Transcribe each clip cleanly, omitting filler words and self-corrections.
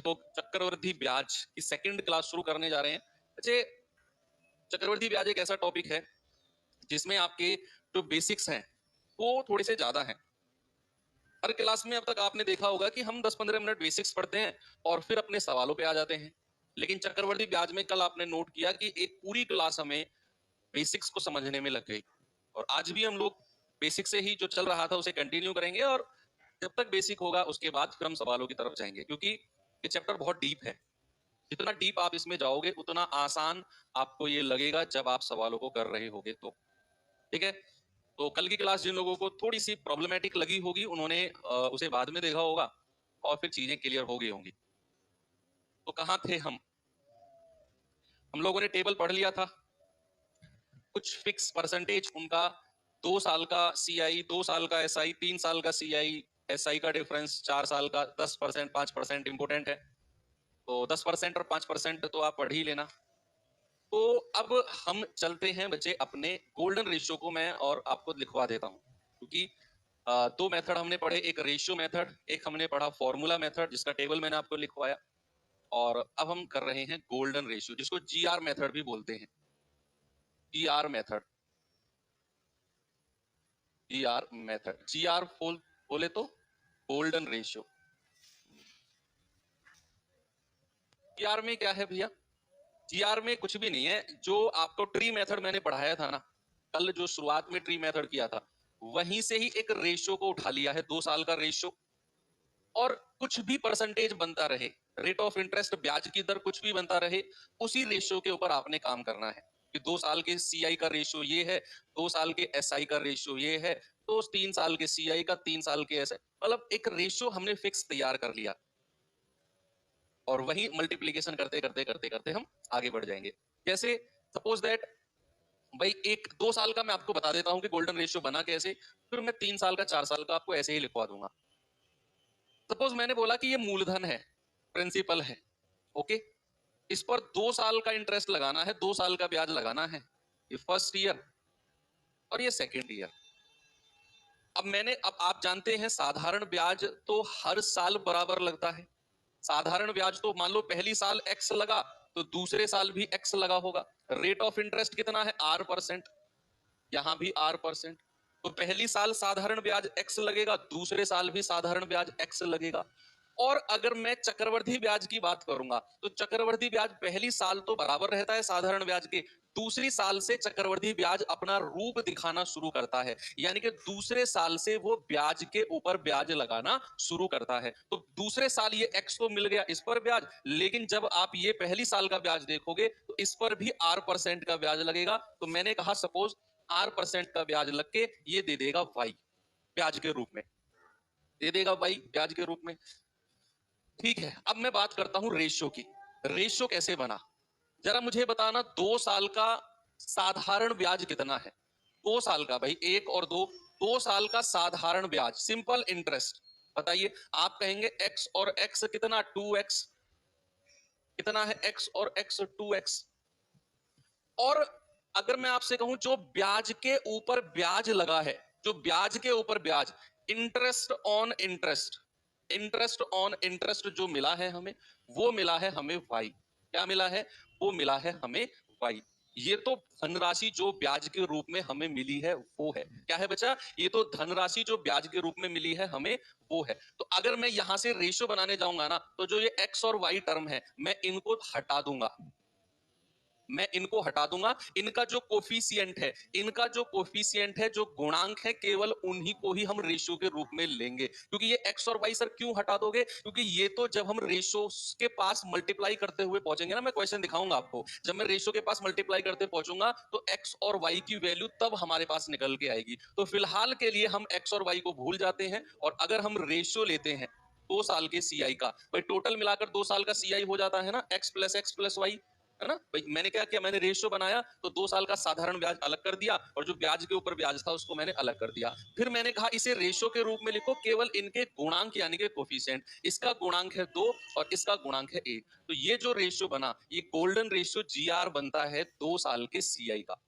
तो चक्रवृद्धि ब्याज की सेकंड क्लास शुरू करने जा रहे हैं। अच्छा, चक्रवृद्धि ब्याज एक ऐसा टॉपिक है जिसमें आपके जो बेसिक्स हैं वो थोड़े से ज्यादा हैं। हर क्लास में अब तक आपने देखा होगा कि हम 10-15 मिनट बेसिक्स पढ़ते हैं और फिर अपने सवालों पे आ जाते हैं। लेकिन चक्रवृद्धि ब्याज में कल आपने नोट किया कि एक पूरी क्लास हमें बेसिक्स को समझने में लग गई, और आज भी हम लोग बेसिक से ही जो चल रहा था उसे कंटिन्यू करेंगे, और जब तक बेसिक होगा उसके बाद फिर हम सवालों की तरफ जाएंगे, क्योंकि ये चैप्टर बहुत डीप है। जितना डीप आप इसमें जाओगे उतना आसान आपको ये लगेगा जब आप सवालों को कर रहे होगे तो। ठीक है, तो कल की क्लास जिन लोगों को थोड़ी सी प्रॉब्लमेटिक लगी होगी उन्होंने उसे बाद में देखा होगा और फिर चीजें क्लियर हो गई होंगी। तो कहां थे हम लोगों ने टेबल पढ़ लिया था, कुछ फिक्स परसेंटेज उनका, 2 साल का सीआई, 2 साल का एसआई, 3 साल का सीआई एसआई का डिफरेंस, 4 साल का 10%, 5% इंपोर्टेंट है। तो 10% और 5% तो आप पढ़ ही लेना। तो अब हम चलते हैं बच्चे अपने गोल्डन रेशियो को मैं और आपको लिखवा देता हूं, क्योंकि दो मेथड हमने पढ़े, एक रेशियो मेथड, एक हमने पढ़ा फॉर्मूला मेथड जिसका टेबल मैंने आपको लिखवाया, और अब हम कर रहे हैं गोल्डन रेशियो जिसको जीआर मेथड भी बोलते हैं। GR method, GR method, GR बोले तो गोल्डन रेशियो। जीआर में क्या है भैया? जीआर में कुछ भी नहीं है, जो आपको ट्री मेथड मैंने पढ़ाया था ना कल, जो शुरुआत में ट्री मेथड किया था वहीं से ही एक रेशियो को उठा लिया है, 2 साल का रेशियो, और कुछ भी परसेंटेज बनता रहे, रेट ऑफ इंटरेस्ट ब्याज की दर कुछ भी बनता रहे, उसी रेशियो के ऊपर आपने काम करना है कि 2 साल के सीआई का रेशियो ये है, 2 साल के एसआई का रेशियो ये है, तो 3 साल के सीआई का, 3 साल के एसआई, मतलब एक रेशियो हमने फिक्स तैयार कर लिया, और वही मल्टीप्लीकेशन करते करते करते करते हम आगे बढ़ जाएंगे। जैसे सपोज दैट भाई एक 2 साल का मैं आपको बता देता हूं कि गोल्डन रेशियो बना कैसे, फिर मैं 3 साल का, 4 साल का आपको ऐसे ही लिखवा दूंगा। सपोज मैंने बोला कि ये मूलधन है, प्रिंसिपल है, ओके, इस पर 2 साल का इंटरेस्ट लगाना है, 2 साल का ब्याज लगाना है, ये फर्स्ट ईयर और ये सेकेंड ईयर। अब आप जानते हैं साधारण ब्याज तो हर साल बराबर लगता है। साधारण ब्याज तो मान लो पहली साल एक्स लगा तो दूसरे साल भी एक्स लगा होगा। रेट ऑफ इंटरेस्ट कितना है? R%, यहां भी R%। तो पहली साल साधारण ब्याज एक्स लगेगा, दूसरे साल भी साधारण ब्याज एक्स लगेगा। और अगर मैं चक्रवृद्धि ब्याज की बात करूंगा तो चक्रवृद्धि ब्याज पहली साल तो बराबर रहता है साधारण ब्याज के, दूसरी साल से चक्रवृद्धि ब्याज अपना रूप दिखाना शुरू करता है, यानी कि दूसरे साल से वो ब्याज के ऊपर ब्याज लगाना शुरू करता है। तो दूसरे साल ये एक्स को मिल गया इस पर ब्याज, लेकिन जब आप ये पहली साल का ब्याज देखोगे तो इस पर भी R% का ब्याज लगेगा। तो मैंने कहा सपोज R% का ब्याज लग के ये दे देगा वाई ब्याज के रूप में, दे देगा वाई ब्याज के रूप में। ठीक है, अब मैं बात करता हूं रेशियो की। रेशियो कैसे बना, जरा मुझे बताना। 2 साल का साधारण ब्याज कितना है? 2 साल का भाई, 1 और 2, 2 साल का साधारण ब्याज, सिंपल इंटरेस्ट बताइए। आप कहेंगे x और x कितना? 2x। कितना है x और x? 2x। और अगर मैं आपसे कहूं जो ब्याज के ऊपर ब्याज लगा है, जो ब्याज के ऊपर ब्याज, interest on interest, interest on interest जो मिला है हमें, वो मिला है हमें वाई। क्या मिला है? वो मिला है हमें वाई। ये तो धनराशि जो ब्याज के रूप में हमें मिली है वो है। क्या है बच्चा? ये तो धनराशि जो ब्याज के रूप में मिली है हमें वो है। तो अगर मैं यहां से रेशियो बनाने जाऊंगा ना, तो जो ये एक्स और वाई टर्म है मैं इनको हटा दूंगा, मैं इनको हटा दूंगा। इनका जो कोफिशिएंट है, इनका जो कोफिशिएंट है, जो गुणांक है, केवल उन्हीं को ही हम रेशियो के रूप में लेंगे। क्योंकि ये एक्स और वाई सर क्यों हटा दोगे? क्योंकि ये तो जब हम रेशियो के पास मल्टीप्लाई करते हुए पहुंचेंगे ना, मैं क्वेश्चन दिखाऊंगा आपको, जब मैं रेशियो के पास मल्टीप्लाई करते पहुंचूंगा तो एक्स और वाई की वैल्यू तब हमारे पास निकल के आएगी। तो फिलहाल के लिए हम एक्स और वाई को भूल जाते हैं, और अगर हम रेशियो लेते हैं 2 साल के सीआई का, भाई टोटल मिलाकर 2 साल का सीआई हो जाता है ना x प्लस वाई, है ना भाई। मैंने क्या किया, मैंने रेशियो बनाया तो 2 साल का साधारण ब्याज अलग कर दिया, और जो ब्याज के ऊपर ब्याज था उसको मैंने अलग कर दिया। फिर मैंने कहा इसे रेशियो के रूप में लिखो, केवल इनके गुणांक यानी कि कोफिशिएंट, इसका गुणांक है 2 और इसका गुणांक है 1। तो ये जो रेशियो बना, ये गोल्डन रेशियो जीआर बनता है 2 साल के सीआई का,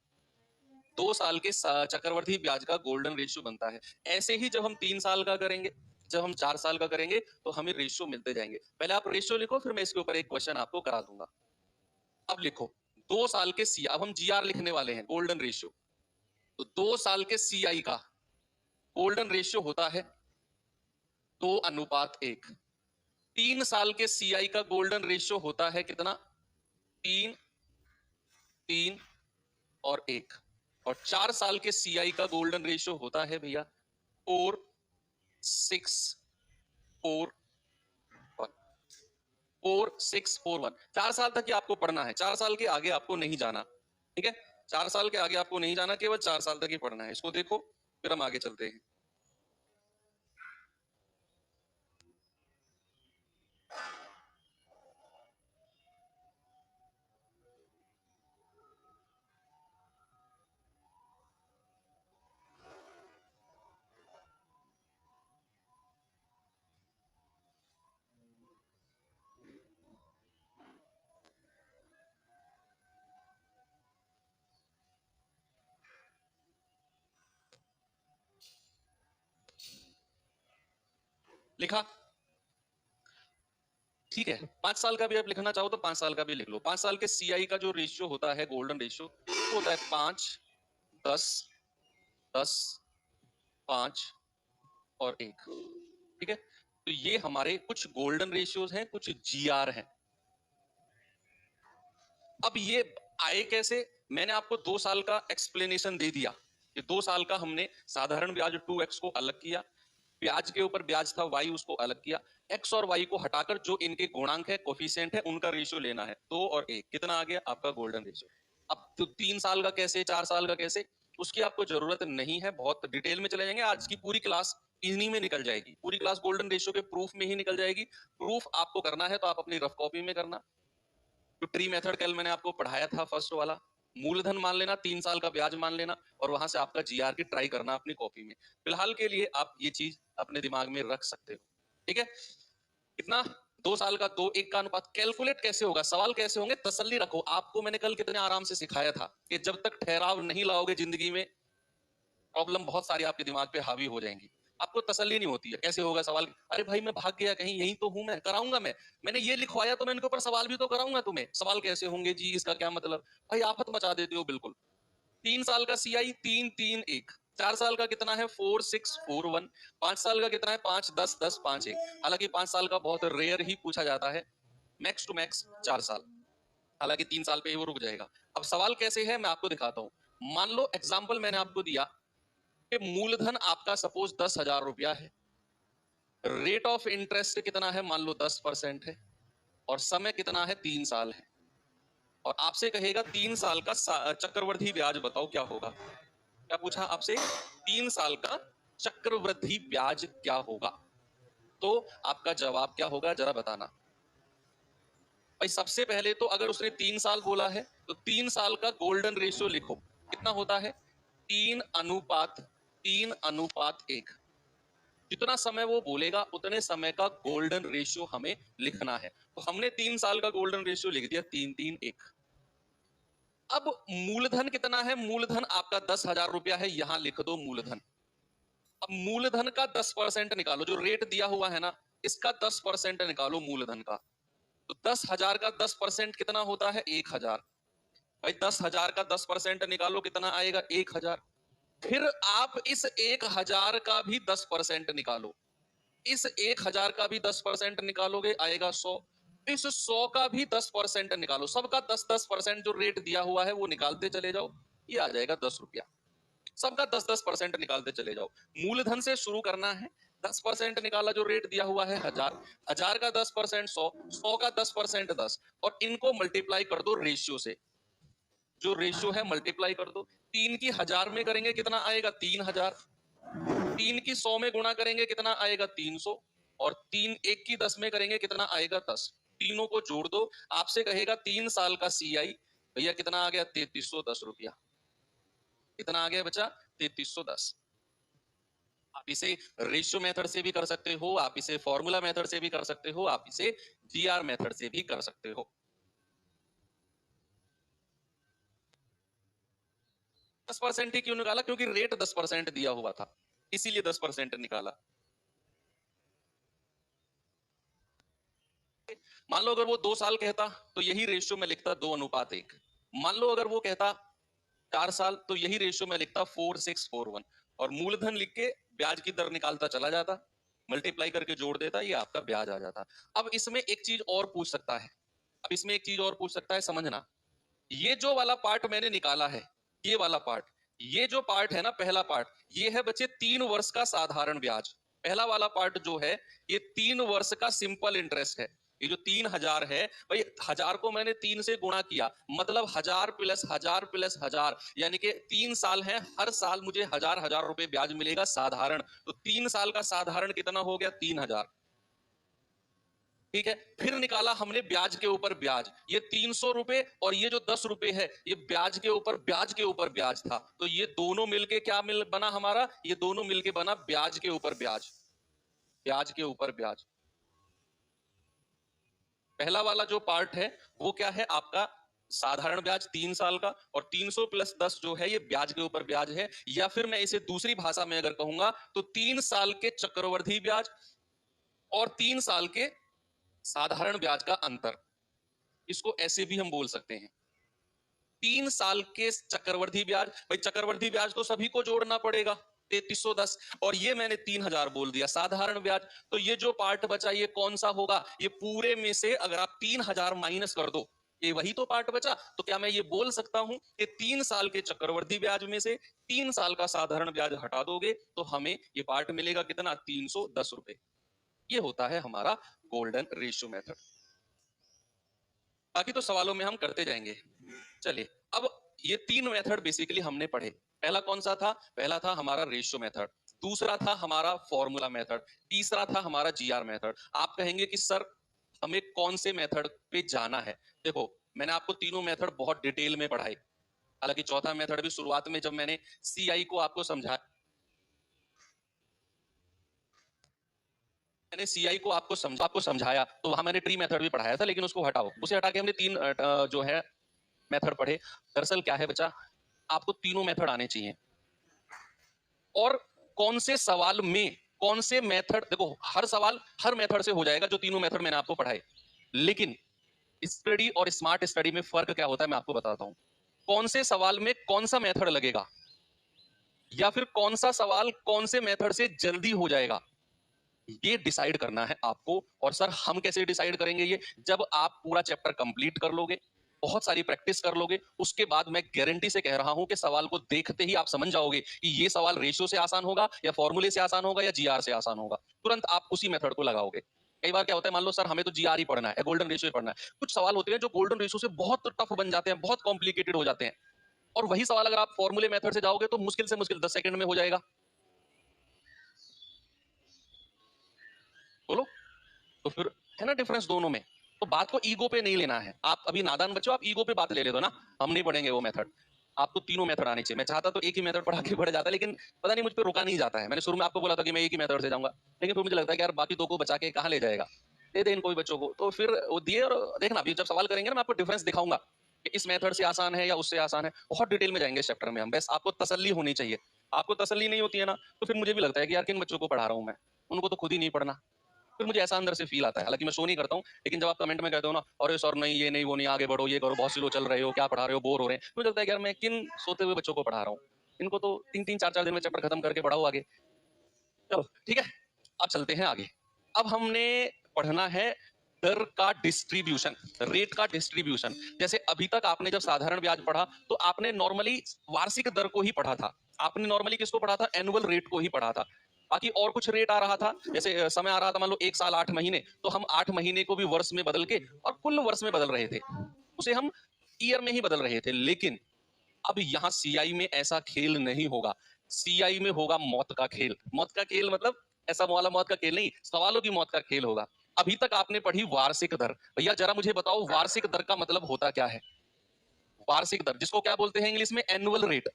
2 साल के चक्रवर्ती ब्याज का गोल्डन रेशियो बनता है। ऐसे ही जब हम 3 साल का करेंगे, जब हम 4 साल का करेंगे तो हमें रेशियो मिलते जाएंगे। पहले आप रेशियो लिखो, फिर मैं इसके ऊपर एक क्वेश्चन आपको करा दूंगा। अब लिखो 2 साल के सी, अब हम जीआर लिखने वाले हैं, गोल्डन रेशियो। तो 2 साल के सीआई का गोल्डन रेशियो होता है 2:1। 3 साल के सीआई का गोल्डन रेशियो होता है कितना? 3, 3 और 1। और 4 साल के सीआई का गोल्डन रेशियो होता है भैया 4, 6, 4, 1। 4, 6, 4, 1। 4 साल तक ही आपको पढ़ना है, 4 साल के आगे आपको नहीं जाना, ठीक है? 4 साल के आगे आपको नहीं जाना, केवल 4 साल तक ही पढ़ना है। इसको देखो, फिर हम आगे चलते हैं। लिखा? ठीक है, 5 साल का भी आप लिखना चाहो तो 5 साल का भी लिख लो। 5 साल के सीआई का जो रेशियो होता है, गोल्डन रेशियो, वो होता है 5, 10, 10, 5 और 1। ठीक है, तो ये हमारे कुछ गोल्डन रेशियोज हैं, कुछ जीआर हैं। अब ये आए कैसे? मैंने आपको 2 साल का एक्सप्लेनेशन दे दिया कि 2 साल का हमने साधारण ब्याज 2x को अलग किया, ब्याज के ऊपर ब्याज था y, उसको अलग किया, x और y को हटाकर जो इनके गुणांक है, कोफिशिएंट है, उनका रेशियो लेना है। 2 और 1 कितना आ गया? आपका गोल्डन रेशियो। अब तो 3 साल का कैसे, 4 साल का कैसे, उसकी आपको जरूरत नहीं है, बहुत डिटेल में चले जाएंगे। आज की पूरी क्लास इन्हीं में निकल जाएगी, पूरी क्लास गोल्डन रेशियो के प्रूफ में ही निकल जाएगी। प्रूफ आपको करना है तो आप अपनी रफ कॉपी में करना। तो ट्री मेथड कल मैंने आपको पढ़ाया था, फर्स्ट वाला, मूलधन मान लेना, 3 साल का ब्याज मान लेना, और वहां से आपका जीआर की ट्राई करना अपनी कॉपी में। फिलहाल के लिए आप ये चीज अपने दिमाग में रख सकते हो, ठीक है? कितना? 2 साल का 2:1 का अनुपात कैलकुलेट कैसे होगा, सवाल कैसे होंगे, तसल्ली रखो। आपको मैंने कल कितने आराम से सिखाया था कि जब तक ठहराव नहीं लाओगे जिंदगी में, प्रॉब्लम बहुत सारी आपके दिमाग पे हावी हो जाएंगी। आपको तसल्ली नहीं होती है, कैसे होगा सवाल? अरे भाई मैं भाग गया कहीं, यही तो हूं, मैं कराऊंगा, मैंने ये लिखवाया तो मैं इनके ऊपर सवाल भी तो कराऊंगा तुम्हें। सवाल कैसे होंगे जी, इसका क्या मतलब? भाई आफत मचा देते हो बिल्कुल। 3 साल का सीआई 3, 3, 1। 4 साल का कितना है? 4, 6, 4, 1। 5 साल का कितना है? 5, 10, 10, 5, 1। हालांकि 5 साल का बहुत रेयर ही पूछा जाता है, मैक्स टू मैक्स 4 साल। हालांकि 3 साल पे ही वो रुक जाएगा। अब सवाल कैसे है मैं आपको दिखाता हूं। मान लो एग्जाम्पल मैंने आपको दिया कि मूलधन आपका सपोज 10,000 रुपया है, रेट ऑफ इंटरेस्ट कितना है? मान लो 10% है, और समय कितना है? 3 साल है। और आपसे कहेगा 3 साल का चक्रवृद्धि ब्याज बताओ क्या होगा। क्या पूछा आपसे? 3 साल का चक्रवृद्धि ब्याज क्या होगा? तो आपका जवाब क्या होगा जरा बताना भाई। सबसे पहले तो अगर उसने 3 साल बोला है तो 3 साल का गोल्डन रेशियो लिखो। कितना होता है? 3:1। जितना समय वो बोलेगा उतने समय का गोल्डन रेशियो हमें लिखना है। तो हमने 3 साल का गोल्डन रेशियो लिख दिया 3:3:1। अब मूलधन कितना है? मूलधन आपका 10,000 रुपया है, यहां लिख दो मूलधन। अब मूलधन का 10% निकालो, जो रेट दिया हुआ है ना, इसका 10% निकालो मूलधन का। तो 10,000 का 10% कितना होता है? 1,000। भाई 10,000 का 10% निकालो, कितना आएगा? 1,000। फिर आप इस 1,000 का भी 10% निकालो, इस 1,000 का भी 10% निकालोगे, आएगा 100। इस 100 का भी 10% निकालो, सबका 10-10% जो रेट दिया हुआ है वो निकालते चले जाओ, ये आ जाएगा 10 रुपया। सबका 10-10% निकालते चले जाओ। मूलधन से शुरू करना है, 10% निकाला, जो रेट दिया हुआ है 1,000, 1,000 का 10% 100, 100 का 10% 10, और इनको मल्टीप्लाई कर दो रेशियो से। जो रेशियो है मल्टीप्लाई कर दो। 3 की 1,000 में करेंगे कितना आएगा? 3,000। 3 की 100 में गुणा करेंगे कितना आएगा? 300। और 3 1 की 10 में करेंगे कितना आएगा? 10। तीनों को जोड़ दो, आपसे कहेगा 3 साल का सीआई भैया कितना आ गया? 3,310 रुपया। कितना आ गया बच्चा? 3,310। आप इसे रेशियो मेथड से भी कर सकते हो, आप इसे फॉर्मूला मेथड से भी कर सकते हो, आप इसे जीआर मेथड से भी कर सकते हो। 10% ही क्यों निकाला? क्योंकि रेट 10% दिया हुआ था, इसीलिए 10% निकाला। मान लो अगर वो 2 साल कहता तो यही रेशियो में लिखता 2:1। मान लो अगर वो कहता 4 साल तो यही रेशियो में लिखता 4:6:4:1 और मूलधन लिख के ब्याज की दर निकालता चला जाता, मल्टीप्लाई करके जोड़ देता, ये आपका ब्याज आ जाता। अब इसमें एक चीज और पूछ सकता है, अब इसमें एक चीज और पूछ सकता है, समझना। ये जो वाला पार्ट मैंने निकाला है, ये वाला पार्ट, ये जो पार्ट है ना, पहला पार्ट, ये है बच्चे 3 वर्ष का साधारण ब्याज। पहला वाला पार्ट जो है ये 3 वर्ष का सिंपल इंटरेस्ट है। ये जो 3,000 है भाई, 1,000 को मैंने 3 से गुणा किया, मतलब 1,000 प्लस 1,000 प्लस 1,000, यानी कि 3 साल है, हर साल मुझे 1,000 रुपए ब्याज मिलेगा साधारण। तो 3 साल का साधारण कितना हो गया? 3,000। ठीक है, फिर निकाला हमने ब्याज के ऊपर ब्याज, ये 300 रुपए और ये जो 10 रुपए है ये ब्याज के ऊपर ब्याज के ऊपर ब्याज था। तो ये दोनों मिलके क्या बना हमारा? ये दोनों मिलके बना ब्याज के ऊपर ब्याज, ब्याज के ऊपर ब्याज। पहला वाला जो पार्ट है वो क्या है आपका? साधारण ब्याज 3 साल का, और 300 प्लस 10 जो है ये ब्याज के ऊपर ब्याज है। या फिर मैं इसे दूसरी भाषा में अगर कहूंगा तो 3 साल के चक्रवृद्धि ब्याज और 3 साल के साधारण ब्याज का अंतर, इसको ऐसे भी हम बोल सकते हैं। 3 साल के चक्रवृद्धि ब्याज, भाई चक्रवृद्धि ब्याज तो सभी को जोड़ना पड़ेगा 3310, और ये मैंने 3,000 बोल दिया साधारण ब्याज। तो ये जो पार्ट बचा ये कौन सा होगा? ये पूरे में से अगर आप 3,000 माइनस कर दो, ये वही तो पार्ट बचा। तो क्या मैं ये बोल सकता हूं कि 3 साल के चक्रवृद्धि ब्याज में से 3 साल का साधारण ब्याज हटा दोगे तो हमें ये पार्ट मिलेगा कितना? 310 रुपए। ये होता है हमारा गोल्डन रेशियो मेथड। बाकी तो सवालों में हम करते जाएंगे। चलिए, अब ये 3 मेथड बेसिकली हमने पढ़े। पहला कौन सा था? पहला था हमारा रेशियो मेथड, दूसरा था हमारा फॉर्मूला मेथड, तीसरा था हमारा जीआर मेथड। आप कहेंगे कि सर हमें कौन से मेथड पे जाना है? देखो, मैंने आपको तीनों मेथड बहुत डिटेल में पढ़ाए, हालांकि चौथा मेथड भी शुरुआत में जब मैंने सीआई को आपको समझाया, मैंने सीआई को आपको समझाया तो वहां मैंने ट्री मेथड भी पढ़ाया था, लेकिन उसको हटाओ, उसे हटा के हमने 3 जो है मेथड पढ़े। दरअसल क्या है बच्चा, आपको तीनों मेथड आने चाहिए। और कौन से सवाल में कौन से मेथड, देखो हर सवाल हर मेथड से हो जाएगा जो तीनों मेथड मैंने आपको पढ़ाए, लेकिन स्टडी और स्मार्ट स्टडी में फर्क क्या होता है मैं आपको बताता हूं। कौन से सवाल में कौन सा मेथड लगेगा, या फिर कौन सा सवाल कौन से मेथड से जल्दी हो जाएगा, ये डिसाइड करना है आपको। और सर हम कैसे डिसाइड करेंगे ये? जब आप पूरा चैप्टर कंप्लीट कर लोगे, बहुत सारी प्रैक्टिस कर लोगे, उसके बाद मैं गारंटी से कह रहा हूं कि सवाल को देखते ही आप समझ जाओगे कि ये सवाल रेशियो से आसान होगा या फॉर्मूले से आसान होगा या जीआर से आसान होगा। तुरंत आप उसी मेथड को लगाओगे। कई बार क्या होता है, मान लो सर हमें तो जीआर ही पढ़ना है, गोल्डन रेशियो ही पढ़ना है, कुछ सवाल होते हैं जो गोल्डन रेशियो से बहुत टफ बन जाते हैं, बहुत कॉम्प्लिकेटेड हो जाते हैं, और वही सवाल अगर आप फॉर्मूले मेथड से जाओगे तो मुश्किल से मुश्किल 10 सेकंड में हो जाएगा। बोलो, तो फिर है ना डिफरेंस दोनों में। तो बात को ईगो पे नहीं लेना है, आप अभी नादान बच्चों, आप ईगो पे बात ले लेते हो ना, हम नहीं पढ़ेंगे वो मेथड। आपको तीनों मेथड आने चाहिए। मैं चाहता तो एक ही मेथड पढ़ा के बढ़ जाता, लेकिन पता नहीं मुझ पे रुका नहीं जाता है। मैंने शुरू में आपको बोला था कि मैं एक ही मेथड से जाऊंगा, लेकिन फिर मुझे लगता है कि यार बाकी दो को बचा के कहाँ ले जाएगा, दे दे इनको भी बच्चों को। तो फिर वो दिए, और देखना अभी जब सवाल करेंगे ना मैं आपको डिफरेंस दिखाऊंगा कि इस मेथड से आसान है या उससे आसान है। बहुत डिटेल में जाएंगे इस चैप्टर में हम, बस आपको तसल्ली होनी चाहिए। आपको तसल्ली नहीं होती है ना, तो फिर मुझे भी लगता है कि यार किन बच्चों को पढ़ा रहा हूँ मैं, उनको तो खुद ही नहीं पढ़ना। फिर मुझे ऐसा अंदर से फील आता है, हालांकि मैं शो नहीं करता हूँ, लेकिन जब आप कमेंट में कहते हो ना, अरे सर नहीं ये नहीं वो नहीं, आगे बढ़ो, ये करो, बहुत स्लो चल रहे हो, क्या पढ़ा रहे हो, बोर हो रहे हैं, मुझे लगता है कि यार मैं किन सोते हुए बच्चों को पढ़ा रहा हूँ। इनको तो 3-3 4-4 दिन में चैप्टर खत्म करके पढ़ाओ आगे। चलो ठीक है, अब चलते हैं आगे। अब हमने पढ़ना है दर का डिस्ट्रीब्यूशन, रेट का डिस्ट्रीब्यूशन। जैसे अभी तक आपने जब साधारण ब्याज पढ़ा तो आपने नॉर्मली वार्षिक दर को ही पढ़ा था, आपने नॉर्मली किसको पढ़ा था? एनुअल रेट को ही पढ़ा था। बाकी और कुछ रेट आ रहा था, जैसे समय आ रहा था, मान लो 1 साल 8 महीने, तो हम 8 महीने को भी वर्ष में बदल के और कुल वर्ष में बदल रहे थे, उसे हम ईयर में ही बदल रहे थे। लेकिन अब यहाँ सीआई में ऐसा खेल नहीं होगा, सीआई में होगा मौत का खेल। मौत का खेल मतलब ऐसा वाला मौत का खेल नहीं, सवालों की मौत का खेल होगा। अभी तक आपने पढ़ी वार्षिक दर, भैया जरा मुझे बताओ वार्षिक दर का मतलब होता क्या है? वार्षिक दर जिसको क्या बोलते हैं इंग्लिश में? Annual rate.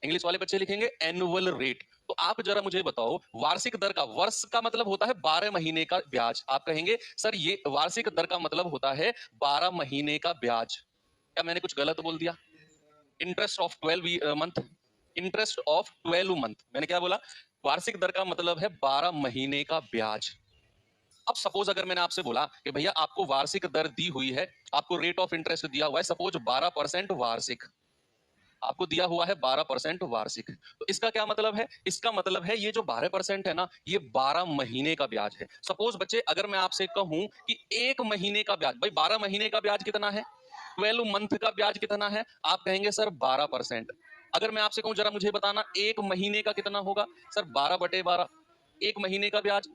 इंग्लिश वाले बच्चे लिखेंगे एनुअल रेट। तो आप जरा मुझे बताओ वार्षिक दर का, वर्ष का मतलब होता है 12 महीने का ब्याज। आप कहेंगे सर ये वार्षिक दर का मतलब होता है 12 महीने का ब्याज। क्या मैंने कुछ गलत बोल दिया? Interest of 12 month, interest of 12 month, मैंने क्या बोला? वार्षिक दर का मतलब है 12 महीने का ब्याज। अब सपोज अगर मैंने आपसे बोला कि भैया आपको वार्षिक दर दी हुई है, आपको रेट ऑफ इंटरेस्ट दिया हुआ है सपोज 12% वार्षिक, आपको दिया हुआ है 12% वार्षिक। तो इसका क्या मतलब है? इसका मतलब है ये जो 12% है ना, ये 12 महीने का ब्याज है। सपोज बच्चे अगर मैं आपसे कहूं कि 1 महीने का ब्याज, भाई 12 महीने का ब्याज कितना है? 12 मंथ का ब्याज कितना है? आप कहेंगे सर 12%। अगर मैं आपसे कहूं जरा मुझे बताना 1 महीने का कितना होगा? सर 12/12। 1 महीने का ब्याज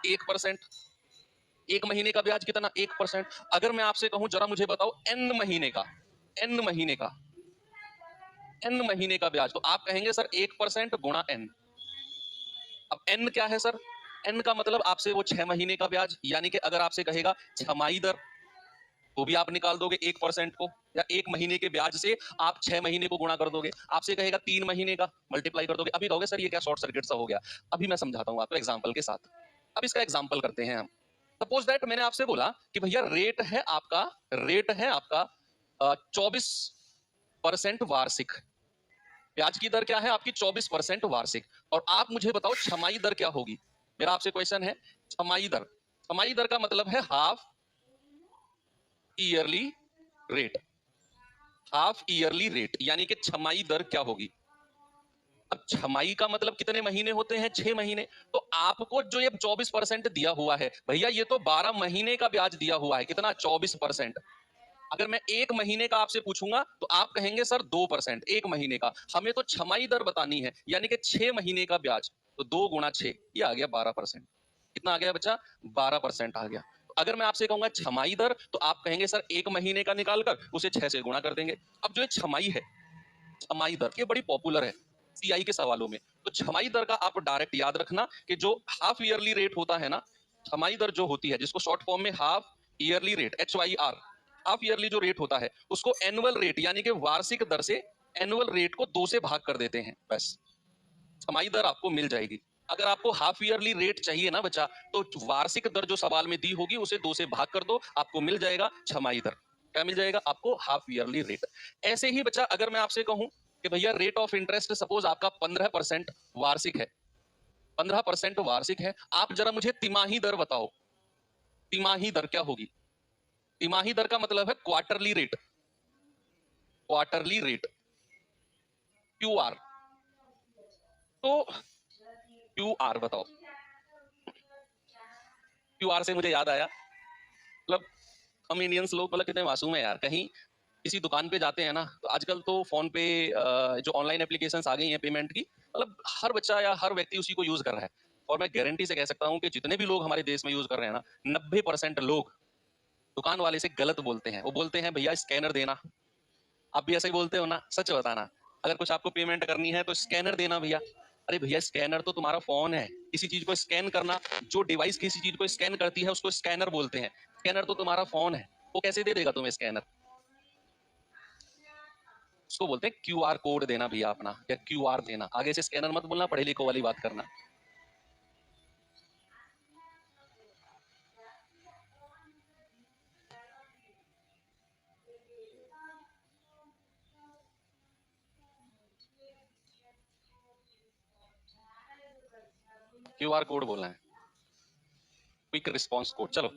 1%। 1 महीने का ब्याज कितना? 1%। अगर मैं आपसे कहूं जरा मुझे बताओ n महीने का, n महीने का, n महीने का ब्याज, तो आप कहेंगे सर 1% गुणा n। अब n क्या है सर? n का मतलब आपसे वो 6 महीने का ब्याज, यानी कि अगर आपसे कहेगा छमाही दर तो भी आप निकाल दोगे 1% को, या 1 महीने के ब्याज से आप 6 महीने को गुणा कर दोगे। आपसे कहेगा 3 महीने का, मल्टीप्लाई कर दोगे। अभी कहोगे सर ये क्या शॉर्ट सर्किट सा हो गया। अभी मैं समझाता हूँ आपको एग्जाम्पल के साथ। अब इसका एग्जाम्पल करते हैं हम। सपोज दैट मैंने आपसे बोला कि भैया रेट है आपका 24% वार्षिक। ब्याज की दर क्या है आपकी? 24% वार्षिक। और आप मुझे बताओ छमाही दर क्या होगी? मेरा आपसे क्वेश्चन है छमाही दर। छमाही दर का मतलब है half yearly rate. Half yearly rate यानी कि छमाही दर क्या होगी? अब छमाही का मतलब कितने महीने होते हैं? 6 महीने। तो आपको जो ये 24% दिया हुआ है भैया, ये तो 12 महीने का ब्याज दिया हुआ है। कितना? 24%। अगर मैं 1 महीने का आपसे पूछूंगा तो आप कहेंगे सर 2%। 1 महीने का, हमें तो छमाही दर बतानी है यानी कि 6 महीने का ब्याज, तो 2 गुणा 6 ये आ गया 12%। कितना आ गया बच्चा? 12% आ गया। अगर मैं आपसे कहूंगा छमाही दर तो आप कहेंगे सर 1 महीने का निकालकर उसे 6 से गुणा कर देंगे। अब जो छमाही है, छमाही दर ये बड़ी पॉपुलर है सीआई के सवालों में। तो छमाही दर का आप डायरेक्ट याद रखना कि जो हाफ ईयरली रेट होता है ना, छमाही दर जो होती है जिसको शॉर्ट फॉर्म में half yearly rate HYR, half yearly जो रेट होता है उसको एनुअल रेट यानी कि वार्षिक दर से एनुअल रेट को 2 से भाग कर देते हैं, बस छमाही दर आपको मिल जाएगी। अगर आपको हाफ ईयरली रेट चाहिए ना बच्चा, तो वार्षिक दर जो सवाल में दी होगी उसे 2 से भाग कर दो, आपको मिल जाएगा छमाही दर। क्या मिल जाएगा आपको? Half yearly rate. ऐसे ही बच्चा अगर मैं आपसे कहूं कि भैया रेट ऑफ इंटरेस्ट सपोज आपका 15% वार्षिक है, 15% वार्षिक है, आप जरा मुझे तिमाही दर बताओ। तिमाही दर क्या होगी? तिमाही दर का मतलब है quarterly rate. Quarterly rate QR। तो QR बताओ। QR से मुझे याद आया, मतलब हम इंडियंस लोग मतलब कितने मासूम है यार। कहीं किसी दुकान पे जाते हैं ना, तो आजकल तो फोन पे जो ऑनलाइन एप्लीकेशंस आ गई हैं पेमेंट की, मतलब हर बच्चा या हर व्यक्ति उसी को यूज कर रहा है। और मैं गारंटी से कह सकता हूँ कि जितने भी लोग हमारे देश में यूज कर रहे हैं ना, 90% लोग दुकान वाले से गलत बोलते हैं। वो बोलते हैं भैया स्कैनर देना। आप भी ऐसे ही बोलते हो ना? सच बताना, अगर कुछ आपको पेमेंट करनी है तो स्कैनर देना भैया। अरे भैया स्कैनर तो तुम्हारा फोन है, किसी चीज को स्कैन करना, जो डिवाइस किसी चीज को स्कैन करती है उसको स्कैनर बोलते हैं। स्कैनर तो तुम्हारा फोन है, वो कैसे दे देगा तुम्हें स्कैनर? उसको बोलते हैं QR कोड देना भैया अपना, या QR देना। आगे से स्कैनर मत बोलना, पढ़े लिखो वाली बात करना। QR कोड बोलना है, क्विक रिस्पॉन्स कोड। चलो,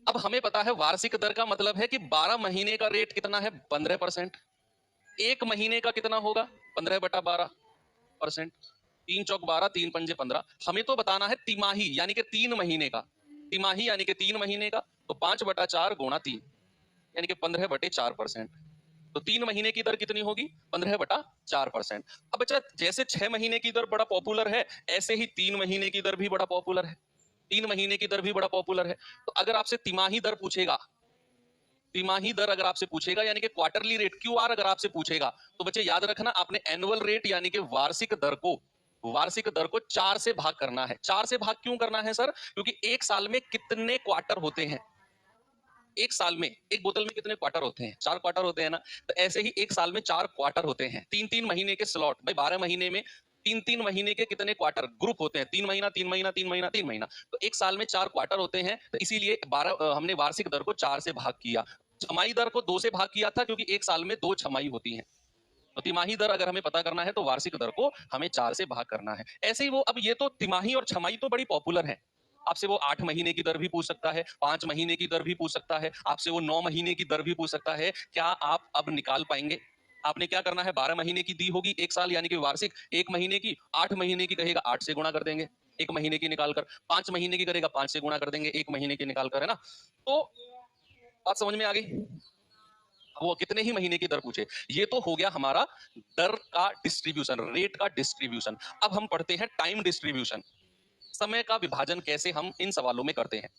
अब हमें पता है वार्षिक दर का मतलब है कि 12 महीने का रेट कितना है? 15%। 1 महीने का कितना होगा? 15/12%। 3 चौक 12, 3 पंजे 15। हमें तो बताना है तिमाही यानी कि 3 महीने का। तिमाही यानी कि 3 महीने का, तो 5/4 गुणा 3 यानी कि 15/4%। तो 3 महीने की दर कितनी होगी? 15/4%। अब बच्चा जैसे 6 महीने की दर बड़ा पॉपुलर है, ऐसे ही 3 महीने की दर भी बड़ा पॉपुलर है। 3 महीने की दर भी बड़ा पॉपुलर है। तो अगर आपसे तिमाही दर पूछेगा, तिमाही दर अगर आपसे पूछेगा यानी कि क्वार्टरली रेट QR अगर आपसे पूछेगा, तो बच्चे याद रखना आपने एनुअल रेट यानी कि वार्षिक दर को 4 से भाग करना है। 4 से भाग क्यों करना है सर? क्योंकि एक साल में कितने क्वार्टर होते हैं? एक साल में एक बोतल में कितने क्वार्टर होते हैं? 4 क्वार्टर होते हैं ना। तो ऐसे ही एक साल में 4 क्वार्टर होते हैं। 3-3 महीने के स्लॉट, भाई 12 महीने में 3-3 महीने के कितने क्वार्टर ग्रुप होते हैं? 3 महीना 3 महीना 3 महीना 3 महीना। तो एक साल में 4 क्वार्टर होते हैं, तो इसीलिए 12 हमने वार्षिक दर को 4 से भाग किया। छमाही दर को 2 से भाग किया था क्योंकि एक साल में 2 छमाही होती हैं। तो तिमाही दर अगर हमें पता करना है तो वार्षिक दर को हमें 4 से भाग करना है। ऐसे ही वो, अब ये तो तिमाही और छमाही तो बड़ी पॉपुलर है, आपसे वो 8 महीने की दर भी पूछ सकता है, 5 महीने की दर भी पूछ सकता है, आपसे वो 9 महीने की दर भी पूछ सकता है। क्या आप अब निकाल पाएंगे? आपने क्या करना है, 12 महीने की दी होगी 1 साल यानी कि वार्षिक, 1 महीने की, 8 महीने की कहेगा 8 से गुणा कर देंगे, 1 महीने की निकाल कर, 5 महीने की करेगा 5 से गुणा कर देंगे 1 महीने की निकाल कर, है ना? तो बात समझ में आ गई? वो कितने ही महीने की दर पूछे। ये तो हो गया हमारा दर का डिस्ट्रीब्यूशन, रेट का डिस्ट्रीब्यूशन। अब हम पढ़ते हैं टाइम डिस्ट्रीब्यूशन, समय का विभाजन कैसे हम इन सवालों में करते हैं।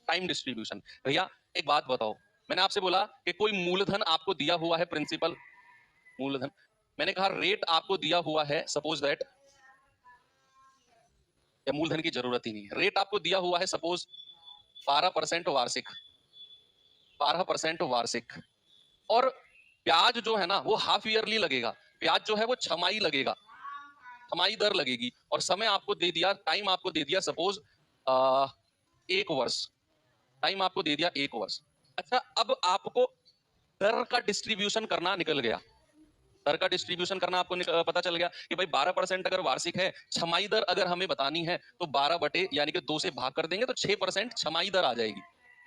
Time distribution. भैया एक बात बताओ, मैंने आपसे बोला कि कोई मूलधन आपको दिया हुआ है, प्रिंसिपल मूलधन, मैंने कहा रेट आपको दिया हुआ है, सपोज दैट, या मूलधन की जरूरत ही नहीं है, रेट आपको दिया हुआ है सपोज 12% वार्षिक, 12% वार्षिक, और ब्याज जो है ना वो हाफ ईयरली लगेगा, ब्याज जो है वो छमाही लगेगा, छमाही दर लगेगी, और समय आपको दे दिया, टाइम आपको दे दिया सपोज 1 वर्ष, टाइम आपको दे दिया 1 वर्ष। अच्छा, अब आपको दर का डिस्ट्रीब्यूशन करना निकल गया, दर का डिस्ट्रीब्यूशन करना आपको पता चल गया कि भाई 12% अगर वार्षिक है, छमाही दर अगर हमें बतानी है तो 12 बटे यानी कि 2 से भाग कर देंगे तो 6% छमाही दर आ जाएगी।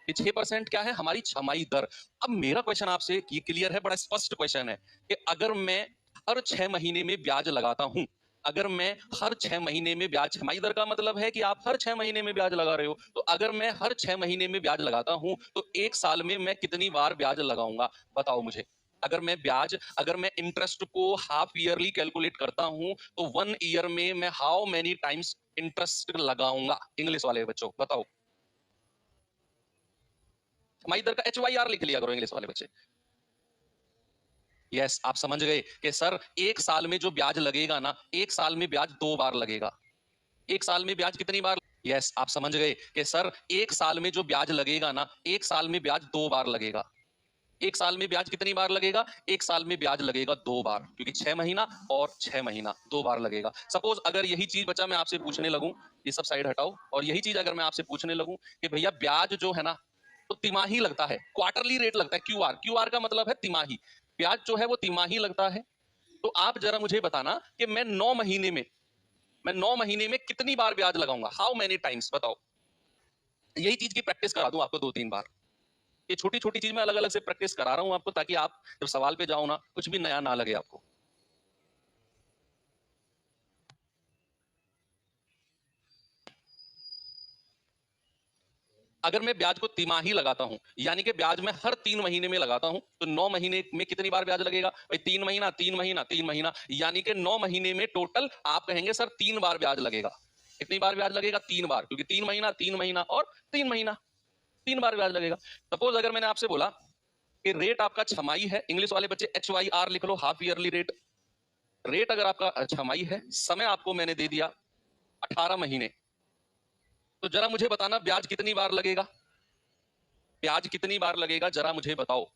ये 6% क्या है, हमारी छमाही दर। अब मेरा क्वेश्चन आपसे ये क्लियर है, बड़ा स्पष्ट क्वेश्चन है कि अगर मैं हर 6 महीने में ब्याज लगाता हूं, अगर मैं हर 6 महीने में ब्याज, छमाही दर का मतलब है कि आप हर 6 महीने में ब्याज लगा रहे हो, तो अगर मैं हर 6 महीने में ब्याज लगाता हूं तो 1 साल में मैं कितनी बार ब्याज लगाऊंगा, बताओ मुझे। अगर मैं इंटरेस्ट को हाफ ईयरली कैलकुलेट करता हूं तो 1 ईयर में मैं हाउ मेनी टाइम्स इंटरेस्ट लगाऊंगा, इंग्लिश वाले बच्चों बताओ। छमाही दर का HYR लिख लिया करो इंग्लिश वाले बच्चे। यस, आप समझ गए कि सर 1 साल में जो ब्याज लगेगा ना, 1 साल में ब्याज 2 बार लगेगा। 1 साल में ब्याज कितनी बार? यस, आप समझ गए कि सर 1 साल में जो ब्याज लगेगा ना, 1 साल में ब्याज 2 बार लगेगा। 1 साल में ब्याज कितनी बार लगेगा? 1 साल में ब्याज लगेगा 2 बार, क्योंकि 6 महीना और 6 महीना 2 बार लगेगा। सपोज अगर यही चीज बच्चा मैं आपसे पूछने लगूं, ये सब साइड हटाओ, और यही चीज अगर मैं आपसे पूछने लगूं कि भैया ब्याज जो है ना तो तिमाही लगता है, क्वार्टरली रेट लगता है, क्यूआर, क्यूआर का मतलब है तिमाही, ब्याज जो है वो तिमाही लगता है, तो आप जरा मुझे बताना कि मैं 9 महीने में कितनी बार ब्याज लगाऊंगा, हाउ मेनी टाइम्स, बताओ। यही चीज की प्रैक्टिस करा दूं आपको 2-3 बार। ये छोटी छोटी चीज मैं अलग अलग से प्रैक्टिस करा रहा हूं आपको, ताकि आप जब सवाल पे जाओ ना कुछ भी नया ना लगे आपको। अगर मैं ब्याज को तिमाही लगाता हूं, यानी कि ब्याज मैं हर 3 महीने में लगाता हूं, तो 9 महीने में कितनी बार ब्याज लगेगा भाई? 3 महीना 3 महीना 3 महीना, यानी कि 9 महीने में टोटल आप कहेंगे सर 3 बार ब्याज लगेगा। कितनी बार ब्याज लगेगा? 3 बार, क्योंकि 3 महीना और 3 महीना, 3 बार ब्याज लगेगा। सपोज अगर मैंने आपसे बोला कि रेट आपका छमाही है, इंग्लिश वाले बच्चे HYR लिख लो, हाफ ईयरली रेट। रेट अगर आपका छमाही है, समय आपको मैंने दे दिया 18 महीने, तो जरा मुझे बताना ब्याज कितनी बार लगेगा, ब्याज कितनी बार लगेगा जरा मुझे बताओ।